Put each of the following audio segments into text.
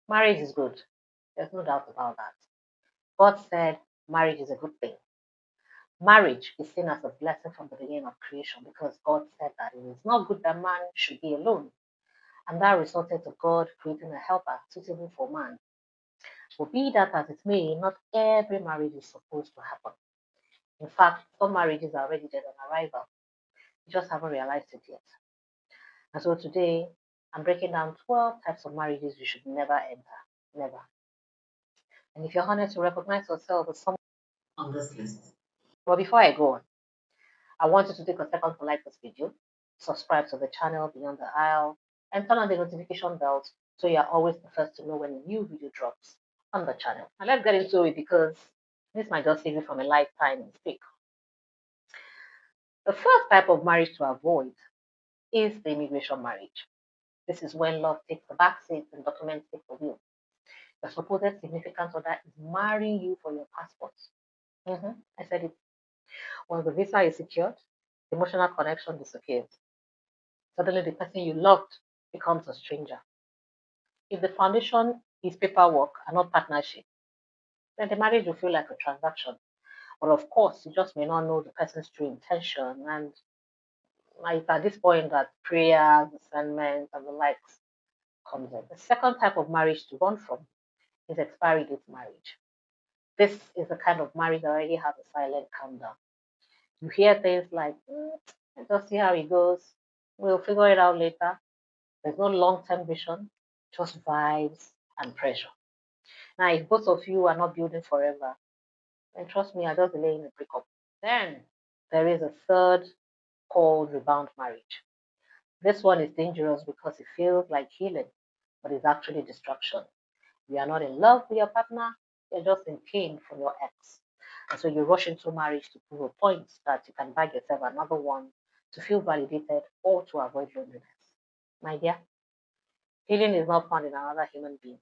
Marriage is good. There's no doubt about that. God said marriage is a good thing. Marriage is seen as a blessing from the beginning of creation because God said that it is not good that man should be alone. And that resulted to God creating a helper suitable for man. So be that as it may, not every marriage is supposed to happen. In fact, some marriages are already dead on arrival. You just haven't realized it yet. And so today, I'm breaking down 12 types of marriages you should never enter. Never. And if you're honest, you recognize yourself as someone on this list. But before I go on, I want you to take a second to like this video, subscribe to the channel Beyond the Aisle, and turn on the notification bell so you're always the first to know when a new video drops on the channel. Now let's get into it because this might just save you from a lifetime mistake. The first type of marriage to avoid is the immigration marriage. This is when love takes the backseat and documents take the wheel. The supposed significant other is marrying you for your passport. I said it. Once the visa is secured, the emotional connection disappears. Suddenly, the person you loved becomes a stranger. If the foundation is paperwork and not partnership, then the marriage will feel like a transaction. But of course, you just may not know the person's true intention. And it's at this point that prayer, discernment, and the likes comes in. The second type of marriage to run from is expiry date marriage. This is the kind of marriage that already has a silent countdown. You hear things like, let's just see how it goes. We'll figure it out later. There's no long term vision, just vibes and pressure. Now, if both of you are not building forever, then trust me, I just delaying a breakup. Then there is a third called rebound marriage. This one is dangerous because it feels like healing, but it's actually destruction. You are not in love with your partner, you're just in pain from your ex. And so you rush into marriage to prove a point that you can bag yourself another one to feel validated or to avoid loneliness. My dear, healing is not found in another human being.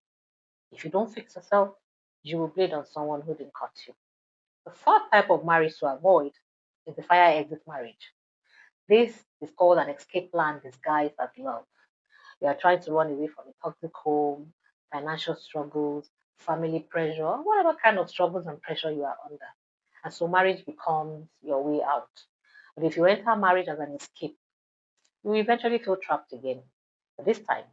If you don't fix yourself, you will bleed on someone who didn't cut you. The fourth type of marriage to avoid is the fire exit marriage. This is called an escape plan disguised as love. You are trying to run away from a toxic home, financial struggles, family pressure, whatever kind of struggles and pressure you are under. And so marriage becomes your way out. But if you enter marriage as an escape, you will eventually feel trapped again, but this time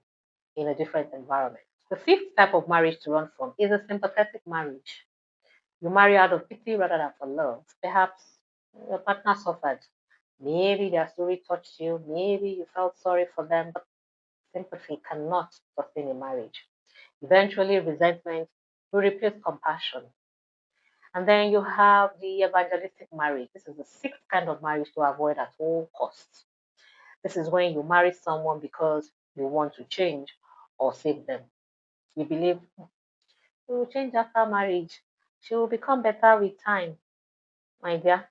in a different environment. The fifth type of marriage to run from is a sympathetic marriage. You marry out of pity rather than for love. Perhaps your partner suffered. Maybe their story touched you. Maybe you felt sorry for them, but sympathy cannot sustain a marriage. Eventually, resentment will replace compassion. And then you have the evangelistic marriage. This is the sixth kind of marriage to avoid at all costs. This is when you marry someone because you want to change or save them. You believe she will change after marriage. She will become better with time. My dear,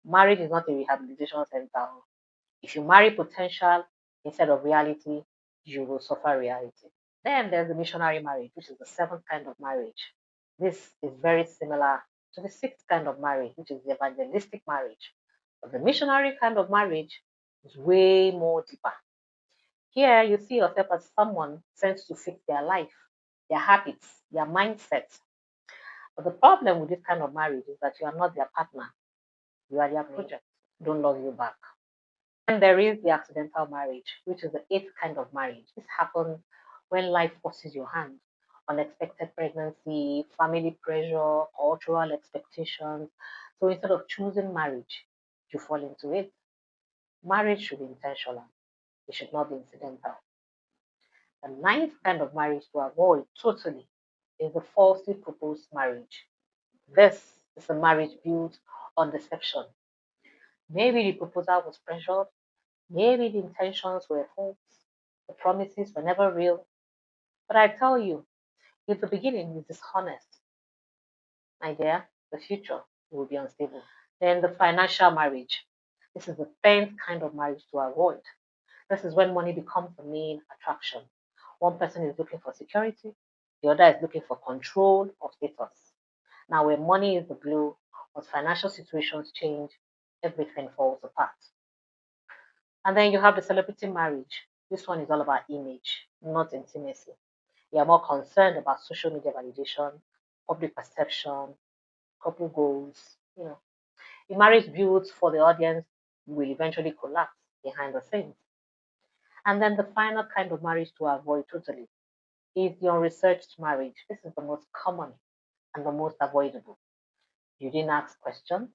marriage is not a rehabilitation center. If you marry potential instead of reality, you will suffer reality. Then there's the missionary marriage, which is the seventh kind of marriage. This is very similar to the sixth kind of marriage, which is the evangelistic marriage. But the missionary kind of marriage is way more deeper. Here, you see yourself as someone sent to fix their life, their habits, their mindset. But the problem with this kind of marriage is that you are not their partner, you are their project. Don't love you back. And there is the accidental marriage, which is the eighth kind of marriage. This happens when life forces your hand. Unexpected pregnancy, family pressure, cultural expectations. So instead of choosing marriage, you fall into it. Marriage should be intentional, it should not be incidental. The ninth kind of marriage to avoid totally is the falsely proposed marriage. This is a marriage built on deception. Maybe the proposal was pressured, maybe the intentions were false, the promises were never real. But I tell you, if the beginning is dishonest, my dear, the future will be unstable. Then the financial marriage. This is the tenth kind of marriage to avoid. This is when money becomes the main attraction. One person is looking for security, the other is looking for control of status. Now, when money is the glue, once financial situations change, everything falls apart. And then you have the celebrity marriage. This one is all about image, not intimacy. You are more concerned about social media validation, public perception, couple goals. A marriage built for the audience will eventually collapse behind the scenes. And then the final kind of marriage to avoid totally is the unresearched marriage. This is the most common and the most avoidable. You didn't ask questions,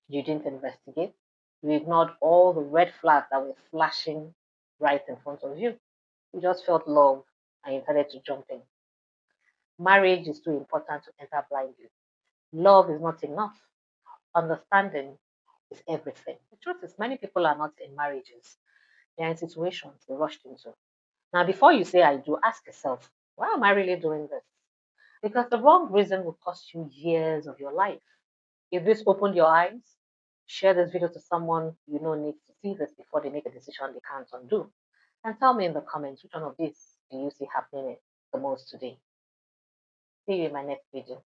you didn't investigate, you ignored all the red flags that were flashing right in front of you. You just felt love and you decided to jump in. Marriage is too important to enter blindly. Love is not enough. Understanding is everything. The truth is, many people are not in marriages, they are in situations they rushed into. Now, before you say I do, ask yourself, why am I really doing this? Because the wrong reason will cost you years of your life. If this opened your eyes, share this video to someone you know needs to see this before they make a decision they can't undo. And tell me in the comments which one of these do you see happening the most today. See you in my next video.